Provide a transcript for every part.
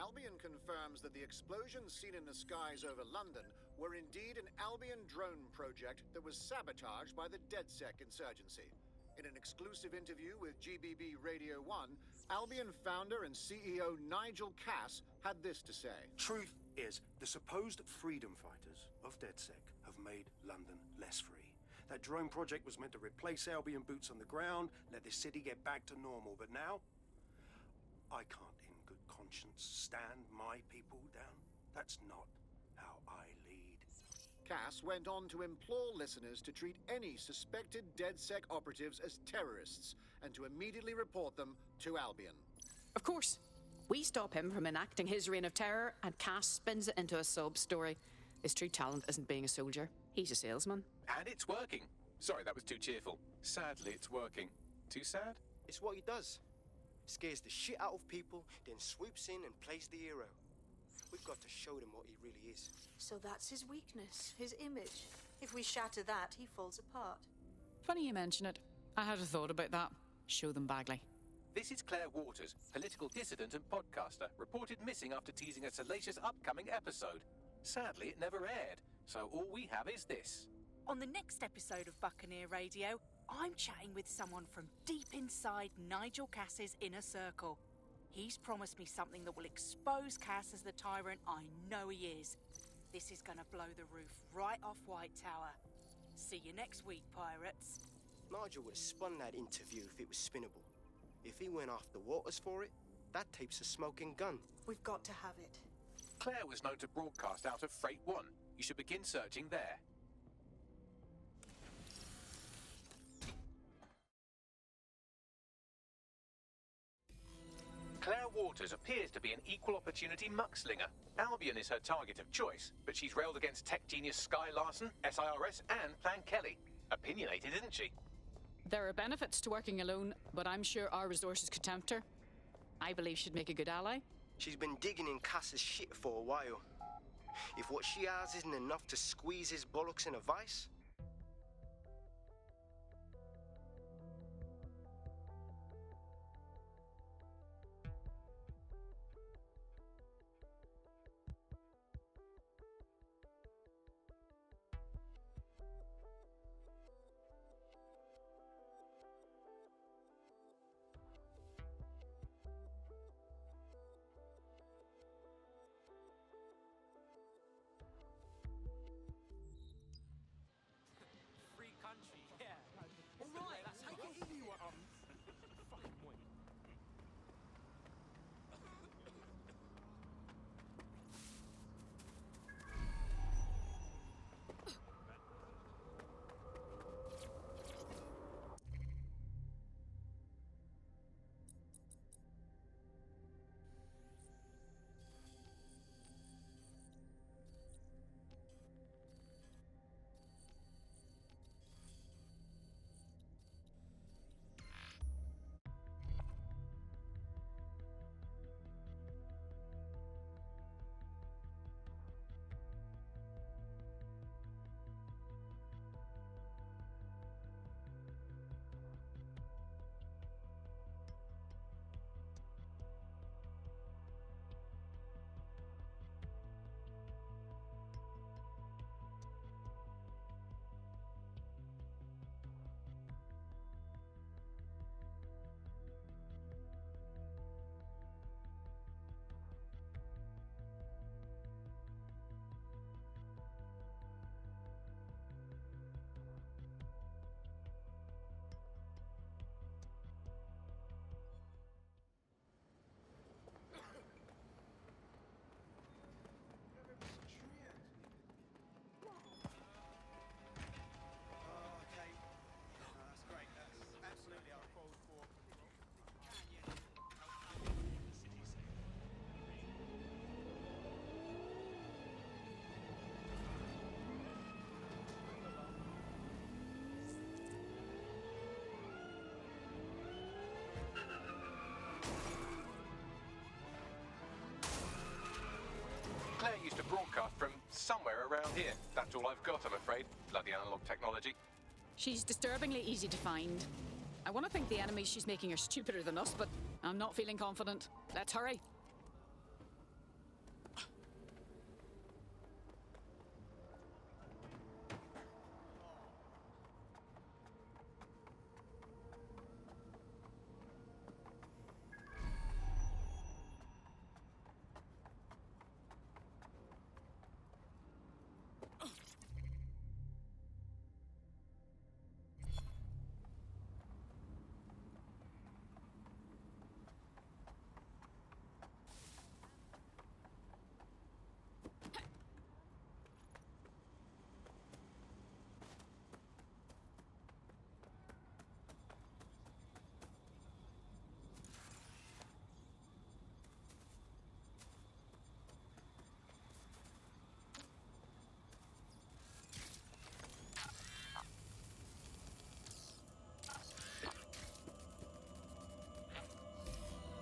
Albion confirms that the explosions seen in the skies over London were indeed an Albion drone project that was sabotaged by the DedSec insurgency. In an exclusive interview with GBB Radio 1, Albion founder and CEO Nigel Cass had this to say. Truth is, the supposed freedom fighters of DedSec have made London less free. That drone project was meant to replace Albion boots on the ground, let the city get back to normal, but now I can't in good conscience stand my people down. That's not how I lead. Cass went on to implore listeners to treat any suspected DedSec operatives as terrorists and to immediately report them to Albion. Of course. We stop him from enacting his reign of terror, and Cass spins it into a sub-story. His true talent isn't being a soldier. He's a salesman. And it's working. Sorry, that was too cheerful. Sadly, it's working. Too sad? It's what he does. Scares the shit out of people, then swoops in and plays the hero. We've got to show them what he really is. So that's his weakness, his image. If we shatter that, he falls apart. Funny you mention it. I had a thought about that. Show them Bagley. This is Claire Waters, political dissident and podcaster, reported missing after teasing a salacious upcoming episode. Sadly, it never aired, so all we have is this. On the next episode of Buccaneer Radio, I'm chatting with someone from deep inside Nigel Cass's inner circle. He's promised me something that will expose Cass as the tyrant I know he is. This is gonna blow the roof right off White Tower. See you next week, pirates. Nigel would have spun that interview if it was spinnable. If he went after Waters for it, that tape's a smoking gun. We've got to have it. Claire was known to broadcast out of Freight 1. You should begin searching there. Claire Waters appears to be an equal opportunity muckslinger. Albion is her target of choice, but she's railed against tech genius Sky Larson, SIRS, and Plan Kelly. Opinionated, isn't she? There are benefits to working alone, but I'm sure our resources could tempt her. I believe she'd make a good ally. She's been digging in Cass's shit for a while. If what she has isn't enough to squeeze his bollocks in a vice, here. That's all I've got, I'm afraid. Bloody analog technology. She's disturbingly easy to find. I want to think the enemies she's making are stupider than us, but I'm not feeling confident. Let's hurry.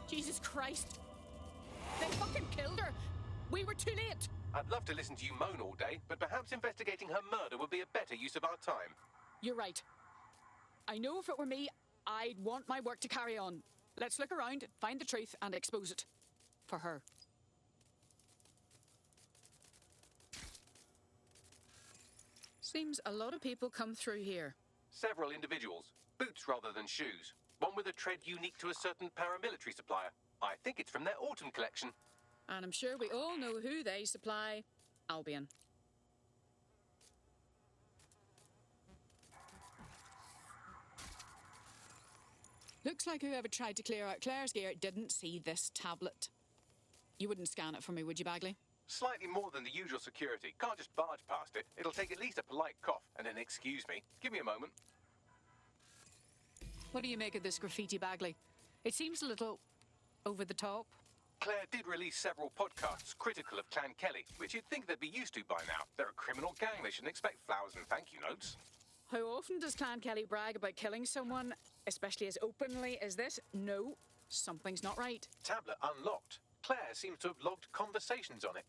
Jesus Christ! They fucking killed her! We were too late! I'd love to listen to you moan all day, but perhaps investigating her murder would be a better use of our time. You're right. I know if it were me, I'd want my work to carry on. Let's look around, find the truth, and expose it. For her. Seems a lot of people come through here. Several individuals. Boots rather than shoes. One with a tread unique to a certain paramilitary supplier. I think it's from their autumn collection. And I'm sure we all know who they supply. Albion. Looks like whoever tried to clear out Claire's gear didn't see this tablet. You wouldn't scan it for me, would you, Bagley? Slightly more than the usual security. Can't just barge past it. It'll take at least a polite cough and an excuse me. Give me a moment. What do you make of this graffiti, Bagley? It seems a little over the top. Claire did release several podcasts critical of Clan Kelly, which you'd think they'd be used to by now. They're a criminal gang. They shouldn't expect flowers and thank you notes. How often does Clan Kelly brag about killing someone, especially as openly as this? No, something's not right. Tablet unlocked. Claire seems to have logged conversations on it.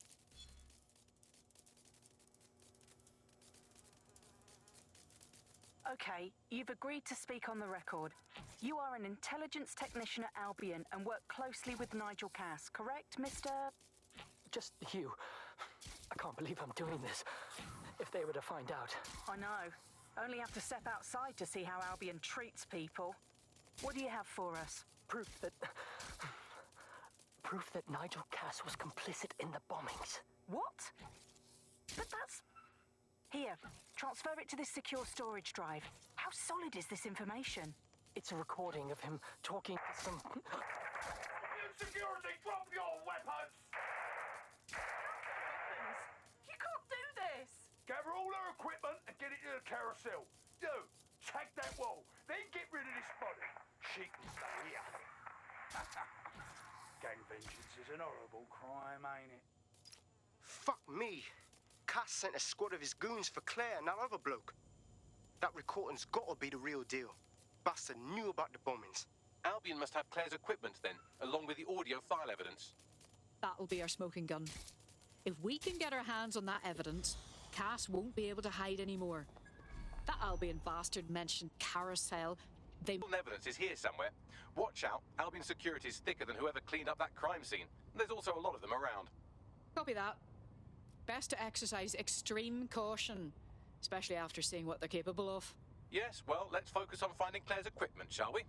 Okay, you've agreed to speak on the record. You are an intelligence technician at Albion and work closely with Nigel Cass, correct, Mr...? Just you. I can't believe I'm doing this. If they were to find out. I know. Only have to step outside to see how Albion treats people. What do you have for us? Proof that Nigel Cass was complicit in the bombings. What? But that's... Here, transfer it to this secure storage drive. How solid is this information? It's a recording of him talking to some... Security, drop your weapons! You can't do this! Gather all her equipment and get it to the carousel. Do. Tag that wall. Then get rid of this body. She can stay here. Gang vengeance is an horrible crime, ain't it? Fuck me. Cass sent a squad of his goons for Claire and that other bloke. That recording's gotta be the real deal. Bastard knew about the bombings. Albion must have Claire's equipment then, along with the audio file evidence. That'll be our smoking gun. If we can get our hands on that evidence, Cass won't be able to hide anymore. That Albion bastard mentioned carousel. Evidence is here somewhere. Watch out, Albion security is thicker than whoever cleaned up that crime scene. There's also a lot of them around. Copy that. Best to exercise extreme caution, especially after seeing what they're capable of. Yes, well, let's focus on finding Claire's equipment, shall we?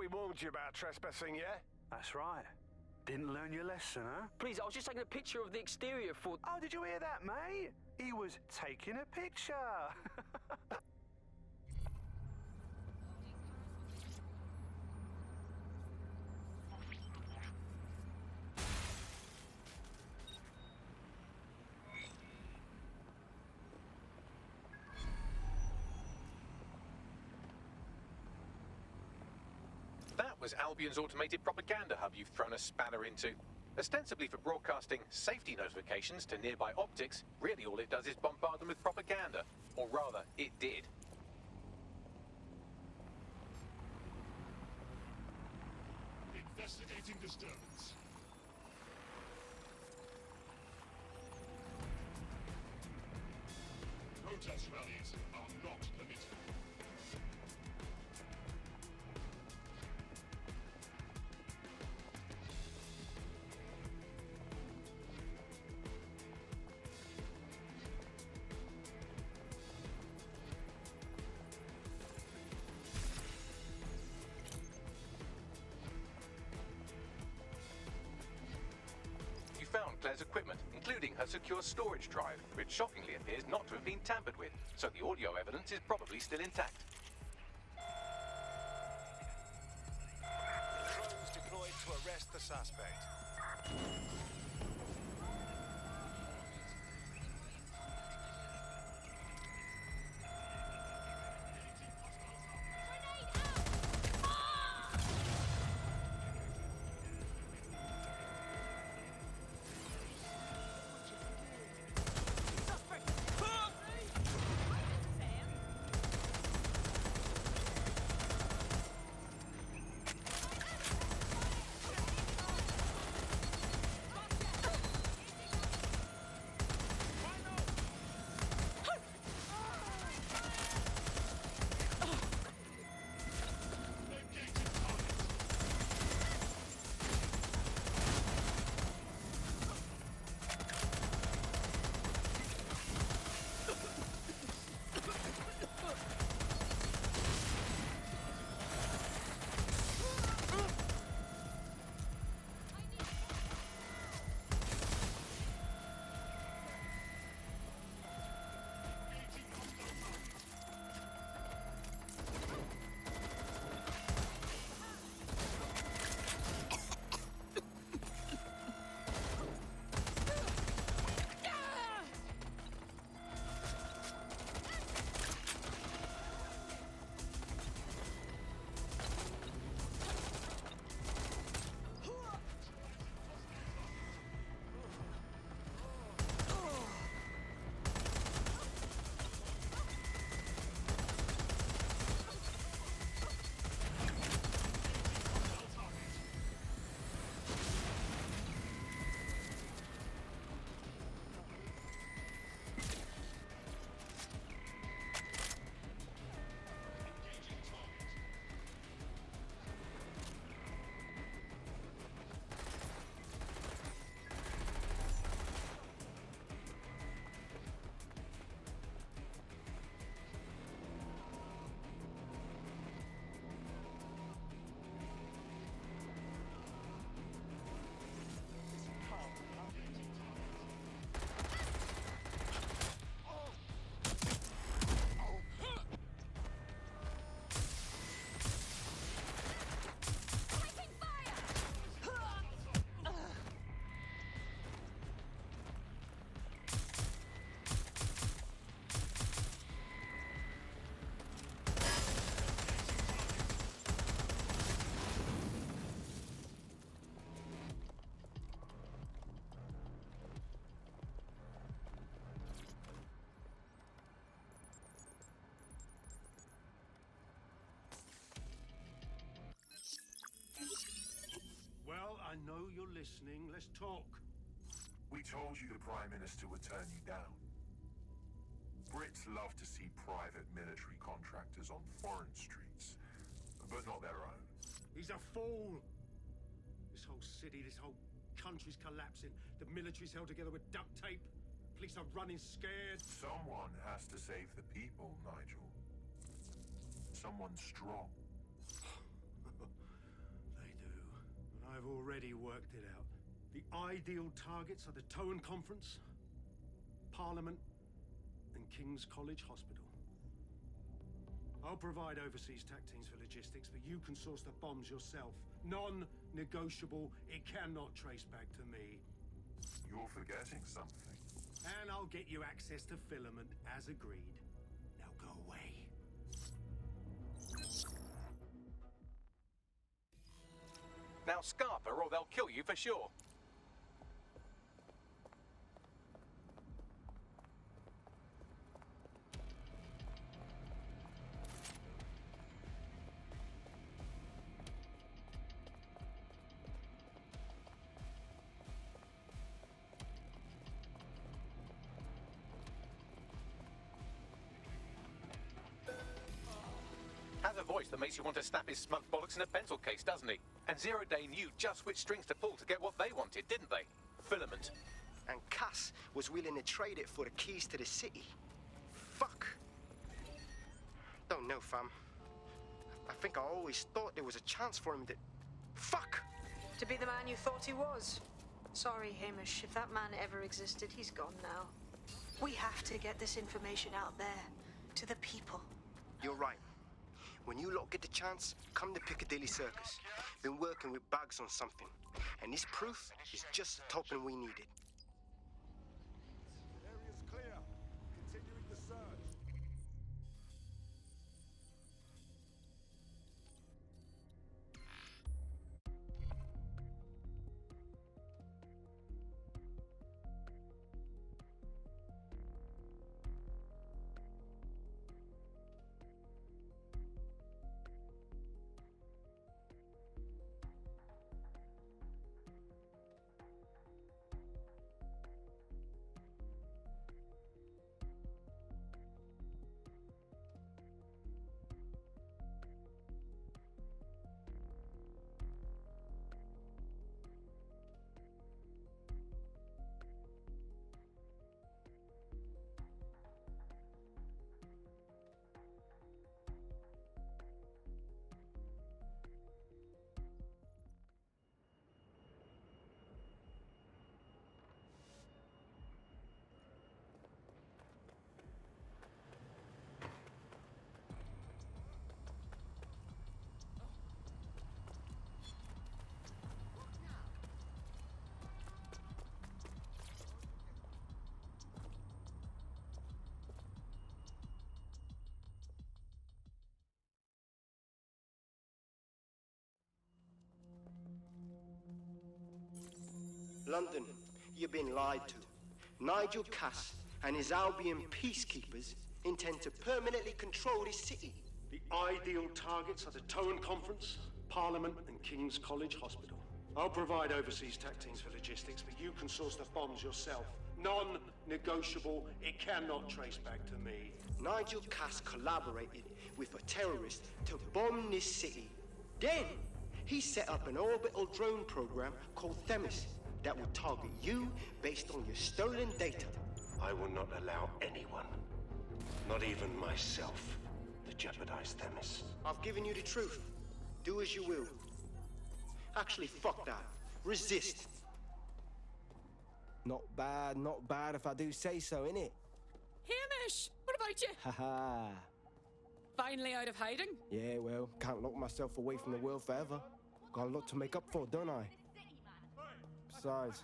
we warned you about trespassing, yeah? That's right. Didn't learn your lesson, huh? Please, I was just taking a picture of the exterior for... Oh, did you hear that, mate? He was taking a picture. That was Albion's automated propaganda hub you've thrown a spanner into. Ostensibly for broadcasting safety notifications to nearby optics, really all it does is bombard them with propaganda. Or rather, it did. Investigating disturbance. Protest rallies are not permitted. You found Claire's equipment, including her secure storage drive, which shockingly appears not to have been tampered with, so the audio evidence is probably still intact. Drones deployed to arrest the suspect. I know you're listening. Let's talk. We told you the Prime Minister would turn you down. Brits love to see private military contractors on foreign streets, but not their own. He's a fool. This whole city, this whole country's collapsing. The military's held together with duct tape. Police are running scared. Someone has to save the people, Nigel. Someone strong. I've already worked it out. The ideal targets are the Towan Conference, Parliament, and King's College Hospital. I'll provide overseas tac teams for logistics, but you can source the bombs yourself. Non-negotiable. It cannot trace back to me. You're forgetting something. And I'll get you access to filament, as agreed. Now go away. Now scarper or they'll kill you for sure. Has a voice that makes you want to snap his smug bollocks in a pencil case, doesn't he? And Zero Day knew just which strings to pull to get what they wanted, didn't they? Filament. And Cass was willing to trade it for the keys to the city. Fuck. Don't know, fam. I think I always thought there was a chance for him to... Fuck! To be the man you thought he was. Sorry, Hamish. If that man ever existed, he's gone now. We have to get this information out there. To the people. You're right. When you lot get the chance, come to Piccadilly Circus. Been working with Bags on something. And this proof is just the token we needed. Area's clear. Continuing the search. London, you've been lied to. Nigel Cass and his Albion peacekeepers intend to permanently control this city. The ideal targets are the Towan Conference, Parliament, and King's College Hospital. I'll provide overseas tac teams for logistics, but you can source the bombs yourself. Non-negotiable. It cannot trace back to me. Nigel Cass collaborated with a terrorist to bomb this city. Then, he set up an orbital drone program called Themis that will target you based on your stolen data. I will not allow anyone, not even myself, to jeopardize Themis. I've given you the truth. Do as you will. Actually, fuck that. Resist. Not bad if I do say so, innit? Hamish! What about you? Haha. Finally out of hiding? Yeah, well, can't lock myself away from the world forever. Got a lot to make up for, don't I? Besides,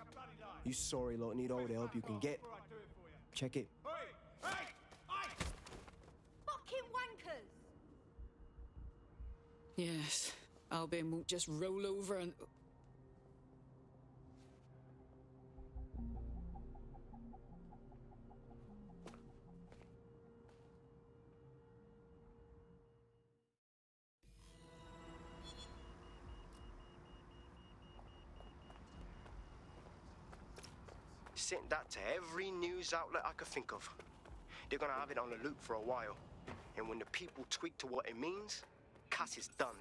you sorry lot need all the help you can get. Check it. Fucking wankers! Yes. Albion won't just roll over and... Sent that to every news outlet I could think of. They're gonna have it on the loop for a while. And when the people tweak to what it means, Cass is done.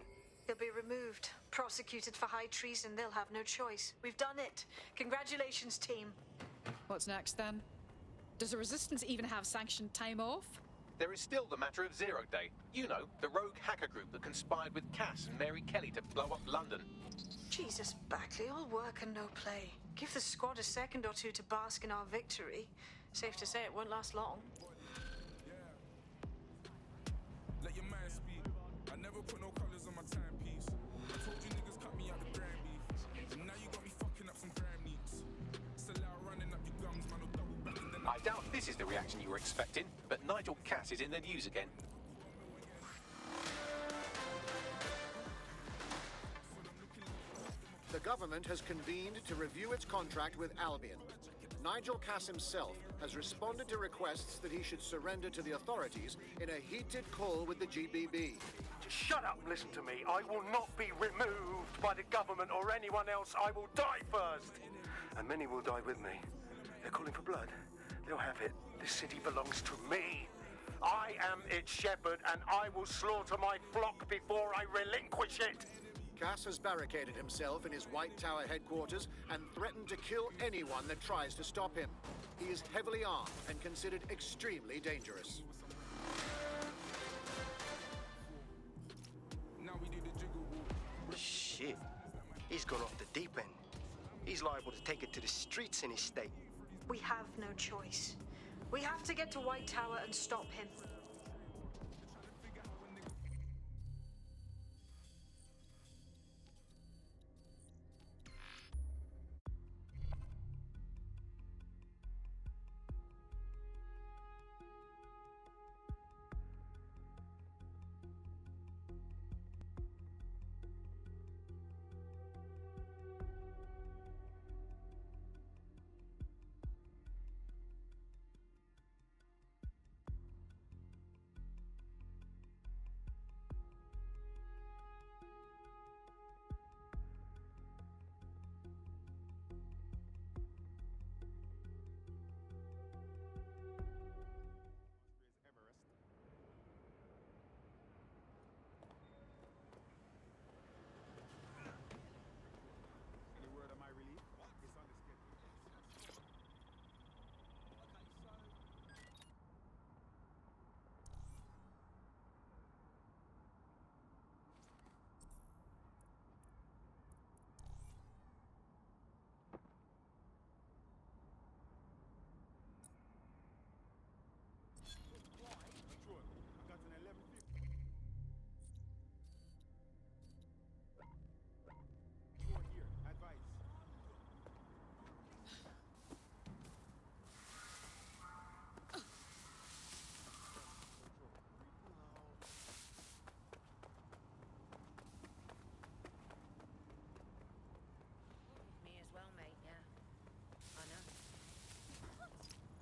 He'll be removed, prosecuted for high treason. They'll have no choice. We've done it. Congratulations, team. What's next, then? Does the Resistance even have sanctioned time off? There is still the matter of Zero Day. You know, the rogue hacker group that conspired with Cass and Mary Kelly to blow up London. Jesus, Backley, all work and no play. Give the squad a second or two to bask in our victory. Safe to say it won't last long. Let your man speak. I never put no colors on my timepiece. I told you niggas cut me out the grand beef. And now you got me fucking up some grand meats. Still out running up your gums, man, or double back and then I doubt this is the reaction you were expecting, but Nigel Cass is in the news again. The government has convened to review its contract with Albion. Nigel Cass himself has responded to requests that he should surrender to the authorities in a heated call with the GBB. Just shut up and listen to me. I will not be removed by the government or anyone else. I will die first. And many will die with me. They're calling for blood. They'll have it. This city belongs to me. I am its shepherd, and I will slaughter my flock before I relinquish it. Cass has barricaded himself in his White Tower headquarters and threatened to kill anyone that tries to stop him. He is heavily armed and considered extremely dangerous. now we do the jiggle walk. Shit. He's gone off the deep end. He's liable to take it to the streets in his state. We have no choice. We have to get to White Tower and stop him.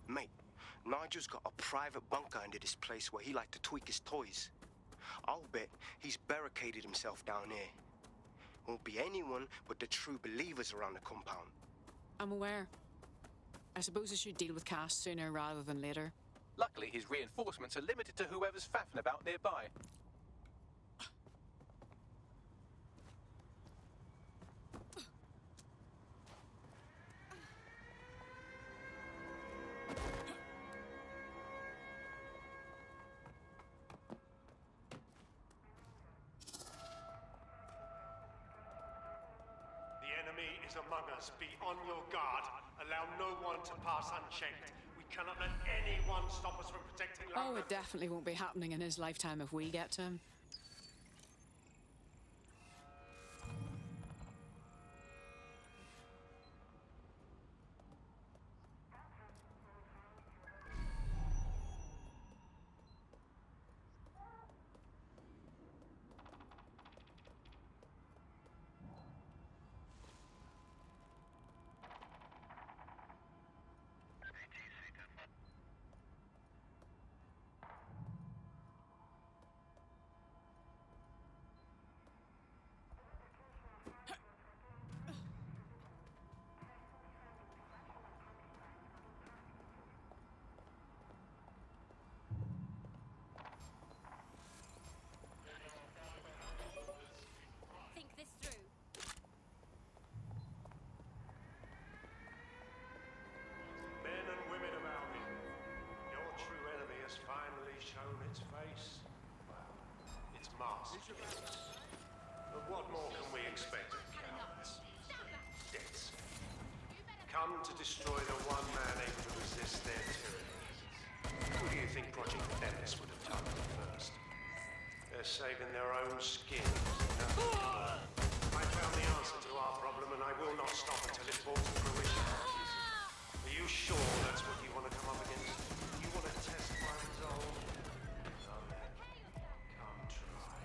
Mate, Nigel's got a private bunker under this place where he like to tweak his toys. I'll bet he's barricaded himself down here. Won't be anyone but the true believers around the compound. I'm aware. I suppose I should deal with Cass sooner rather than later. Luckily, his reinforcements are limited to whoever's faffing about nearby. Among us, be on your guard. Allow no one to pass unchecked. We cannot let anyone stop us from protecting London. Oh, it definitely won't be happening in his lifetime if we get to him. mask. But what more can we expect of cowards? Deaths. Come to destroy the one man able to resist their tyranny. Who do you think Project Themis would have targeted first? They're saving their own skins. I found the answer to our problem, and I will not stop until it's brought to fruition. Are you sure that's what you want to come up against? You want to test my resolve? Well then, come try.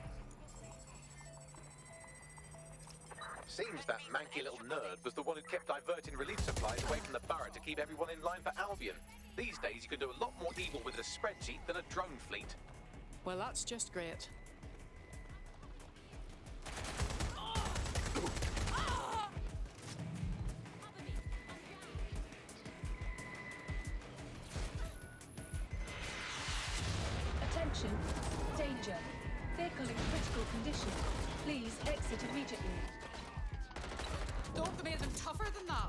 Seems that manky little nerd was the one who kept diverting relief supplies away from the Burrow to keep everyone in line for Albion. These days, you can do a lot more evil with a spreadsheet than a drone fleet. Well, that's just great. Attention. Danger. Vehicle in critical condition. Please exit immediately. Don't they make them tougher than that?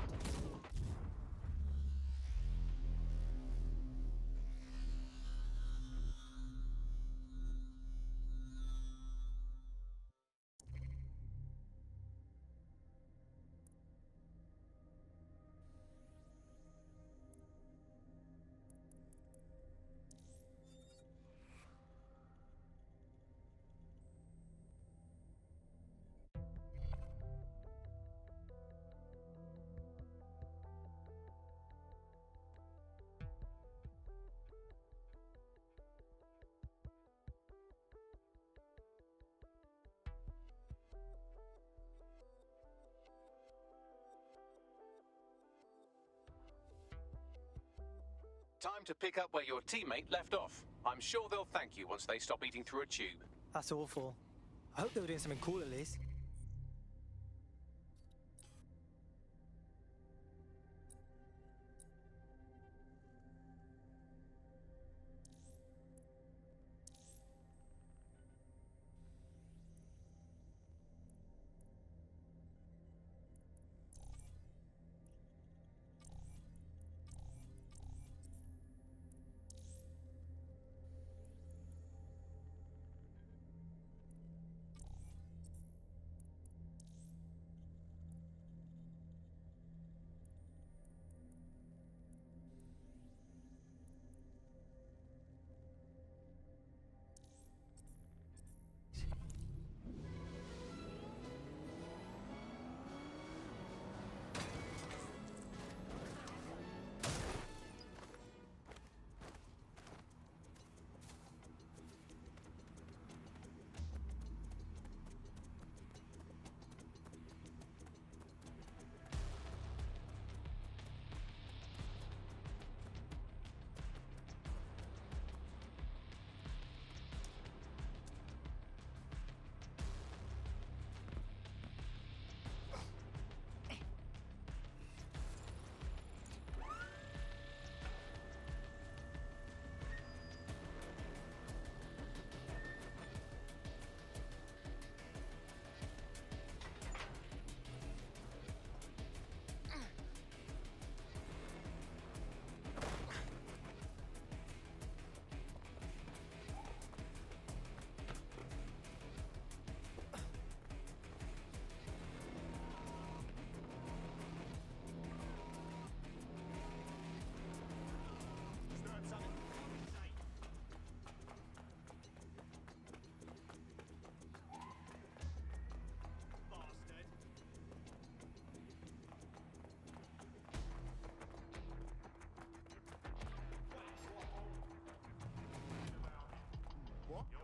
Time to pick up where your teammate left off. I'm sure they'll thank you once they stop eating through a tube. That's awful. I hope they were doing something cool at least.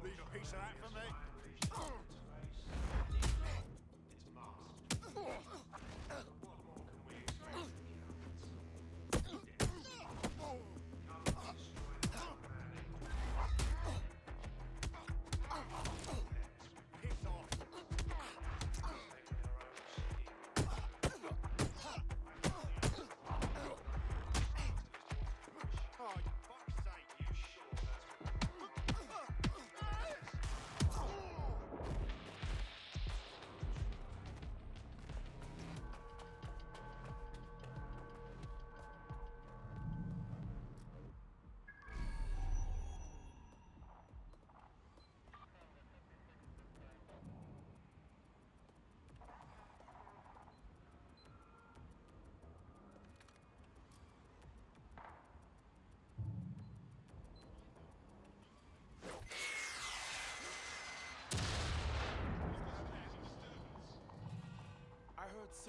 Leave a piece of that for me.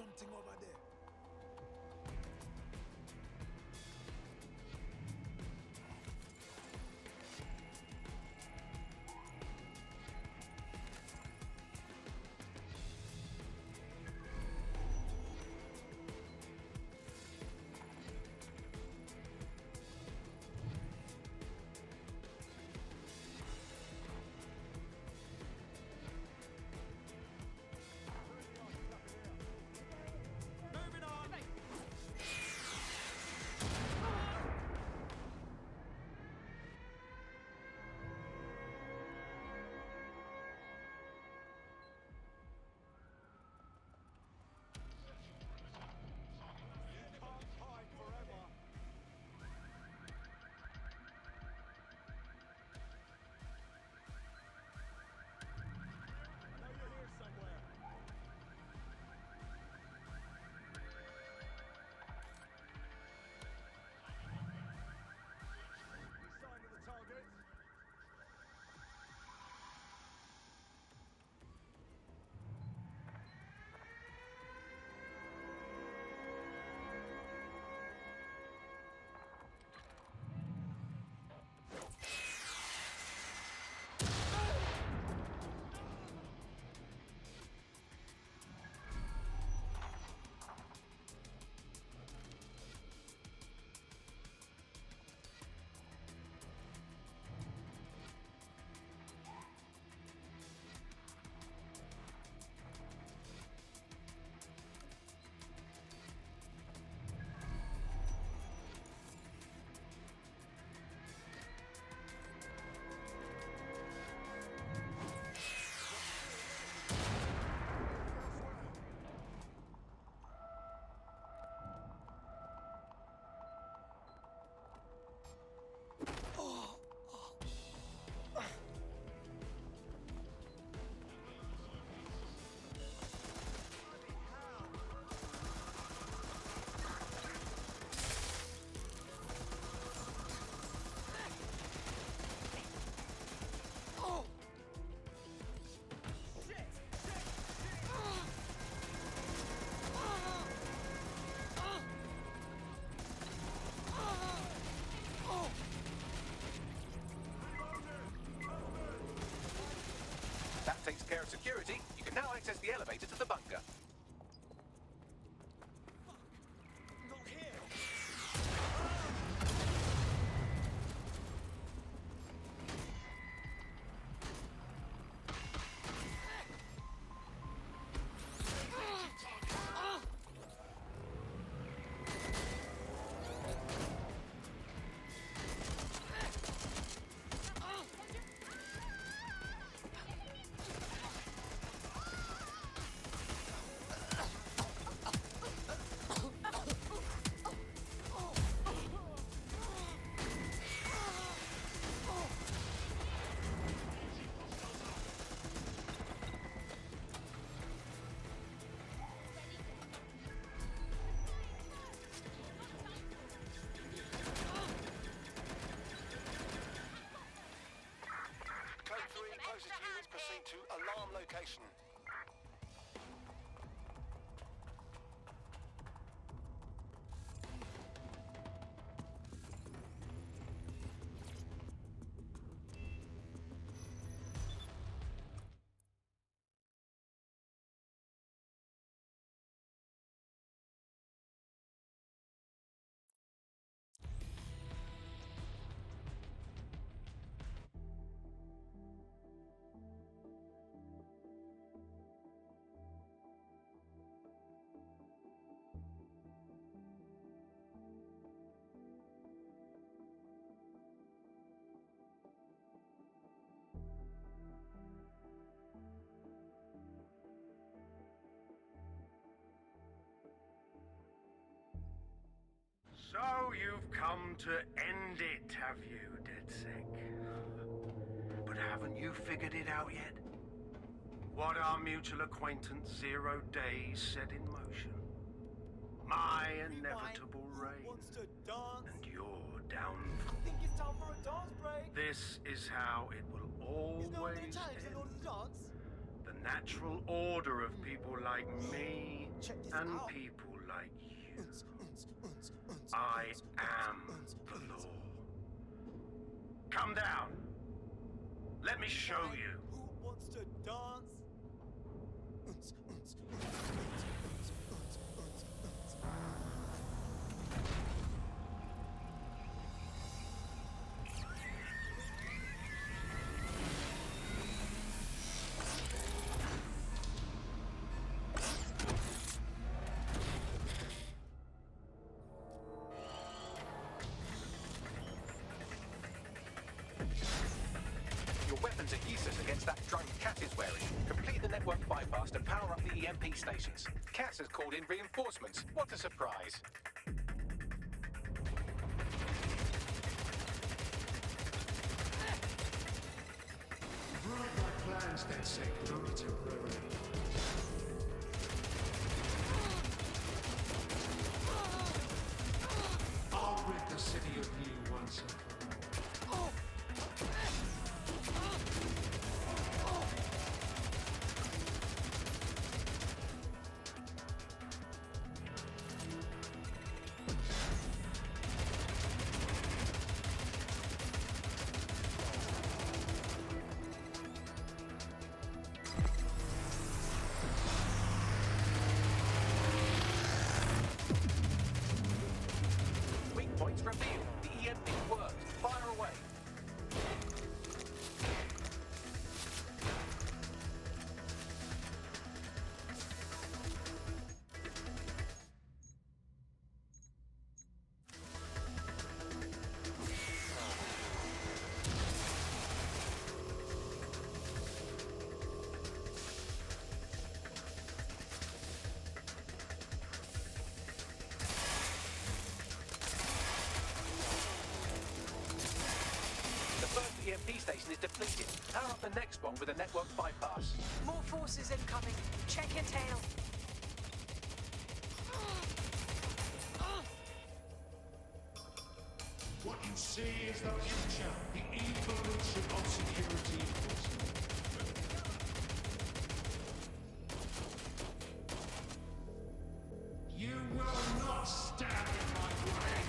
something over there. That takes care of security. You can now access the elevator to the bunker. Proceed to alarm location. So you've come to end it, have you, DedSec? But haven't you figured it out yet? What our mutual acquaintance 0 Days set in motion? My inevitable reign and your downfall. I think it's time for a dance break. This is how it will always end. The natural order of people like me and people like you. I am the law. Come down. Let me show you. Who wants to dance? Your weapons are useless against that drone Cat is wearing. Complete the network bypass to power up the EMP stations. Cat has called in reinforcements. What a surprise. Ruined my plans, DedSec, but only temporarily. I'll rid the city of you once and for all. Weak points revealed. The EMP worked. Fire away. The first EMP station is depleted. Power up the next one with a network bypass. More forces incoming. Check your tail. What you see is the future, the evolution of security enforcement. You will not stand in my way.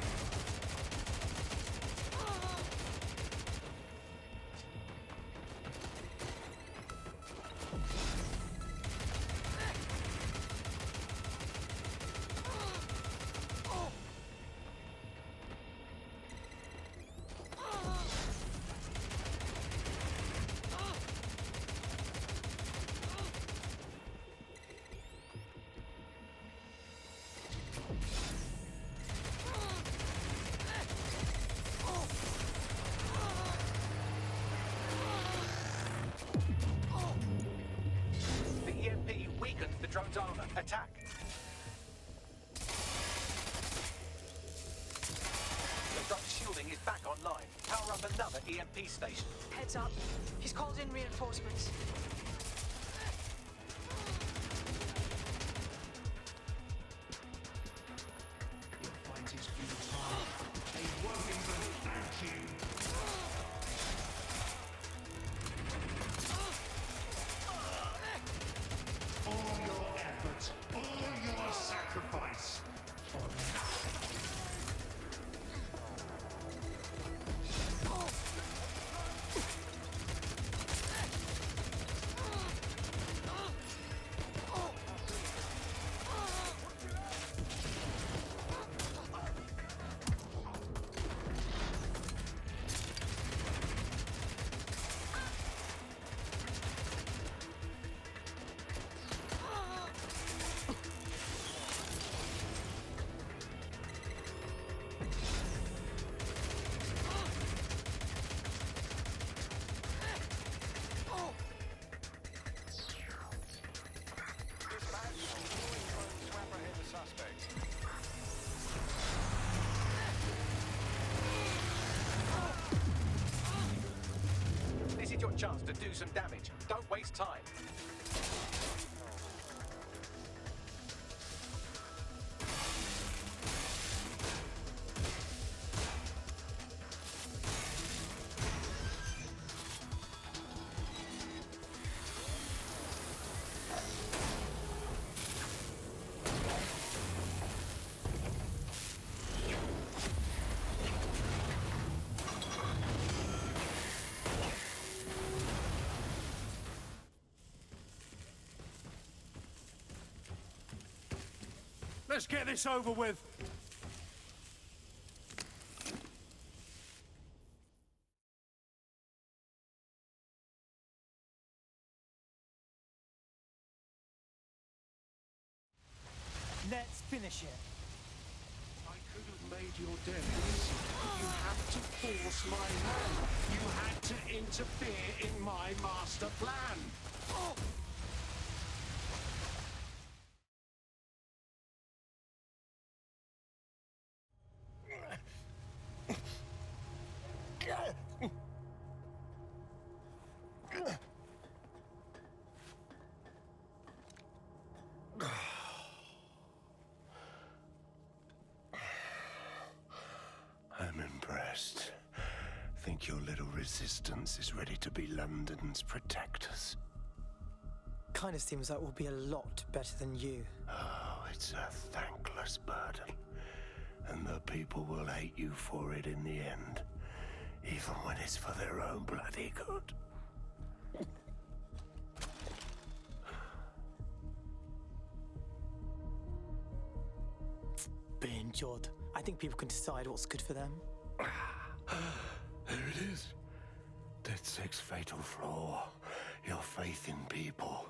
The EMP weakens the drone's armor. Attack. The drone's shielding is back online. Power up another EMP station. Heads up. He's called in reinforcements. Your fight is futile. They won't even thank you. All your effort, all your sacrifice, for nothing. This is your chance to do some damage. Don't waste time. Let's get this over with. Let's finish it. I could have made your death easy. You had to force my hand. You had to interfere in my master plan. Oh. I'm impressed. Think your little resistance is ready to be London's protectors? Kinda seems like we'll be a lot better than you. Oh, it's a thankless burden. And the people will hate you for it in the end. Even when it's for their own bloody good. Being Jod, I think people can decide what's good for them. There it is. DedSec's fatal flaw. Your faith in people.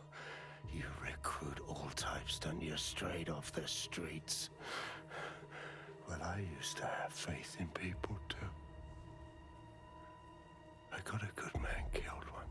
You recruit all types, don't you, straight off the streets. Well, I used to have faith in people, too. I got a good man killed once.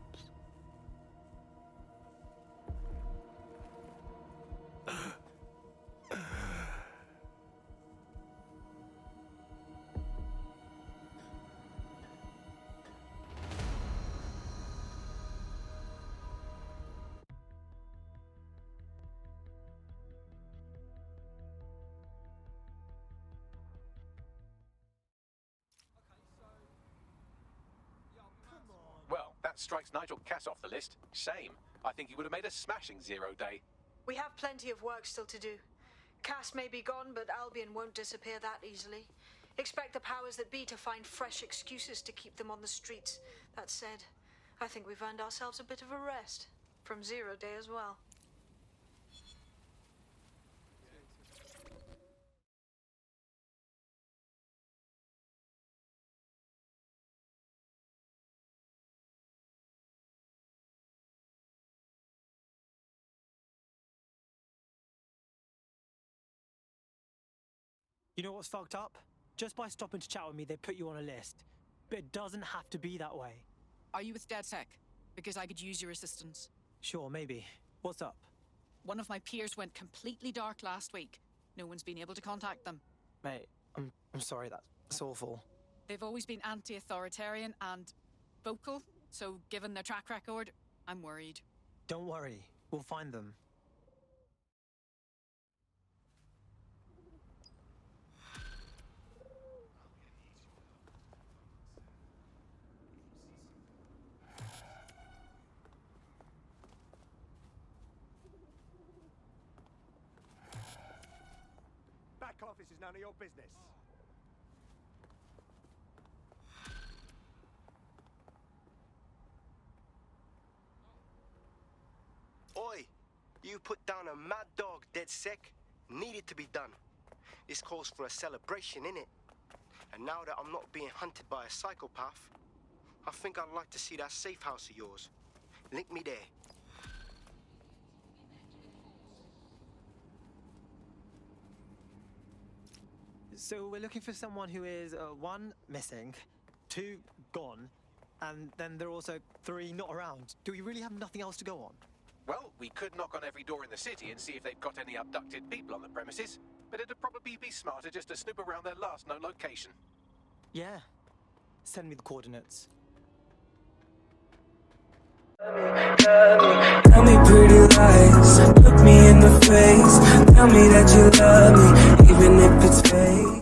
Well, that strikes Nigel Cass off the list. Shame. I think he would have made a smashing 0 day. We have plenty of work still to do. Cass may be gone, but Albion won't disappear that easily. Expect the powers that be to find fresh excuses to keep them on the streets. That said, I think we've earned ourselves a bit of a rest. From 0 day as well. You know what's fucked up? Just by stopping to chat with me, they put you on a list. But it doesn't have to be that way. Are you with DedSec? Because I could use your assistance. Sure, maybe. What's up? One of my peers went completely dark last week. No one's been able to contact them. Mate, I'm sorry, that's awful. They've always been anti-authoritarian and vocal, so given their track record, I'm worried. Don't worry, we'll find them. Back office is none of your business. Oi, you put down a mad dog, DedSec. Needed to be done. This calls for a celebration, innit? And now that I'm not being hunted by a psychopath, I think I'd like to see that safe house of yours. Link me there. So we're looking for someone who is 1, missing, 2, gone, and then there are also 3 not around. Do we really have nothing else to go on? Well, we could knock on every door in the city and see if they've got any abducted people on the premises, but it'd probably be smarter just to snoop around their last known location. Yeah. Send me the coordinates. Tell me pretty lies, look me in the face. Tell me that you love me, even if it's fake.